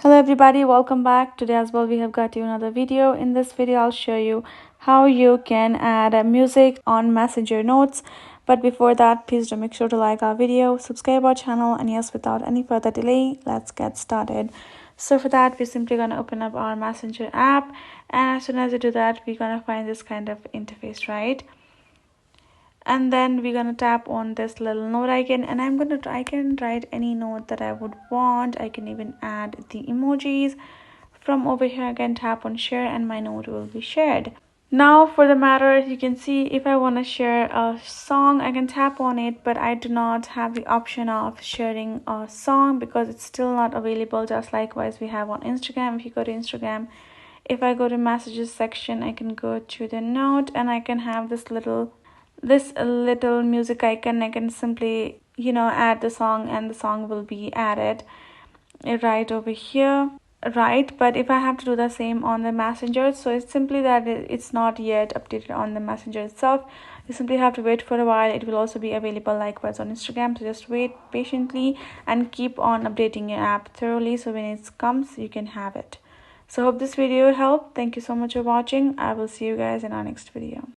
Hello everybody, welcome back. Today as well we have got you another video. In this video I'll show you how you can add music on Messenger notes. But before that, please do make sure to like our video, subscribe our channel, and yes, without any further delay, let's get started. So for that, we're simply going to open up our Messenger app, and as soon as you do that, we're going to find this kind of interface, right? And then we're gonna tap on this little note icon, and I can write any note that I would want. I can even add the emojis. From over here I can tap on share and my note will be shared. Now for the matter, you can see if I want to share a song, I can tap on it, but I do not have the option of sharing a song because it's still not available. Just likewise we have on Instagram. If you go to Instagram, if I go to messages section, I can go to the note and I can have this little music icon. I can simply add the song and the song will be added right over here, right? But if I have to do the same on the Messenger, so it's simply that it's not yet updated on the Messenger itself. You simply have to wait for a while. It will also be available likewise on Instagram, so just wait patiently and keep on updating your app thoroughly, so when it comes you can have it. So hope this video helped. Thank you so much for watching. I will see you guys in our next video.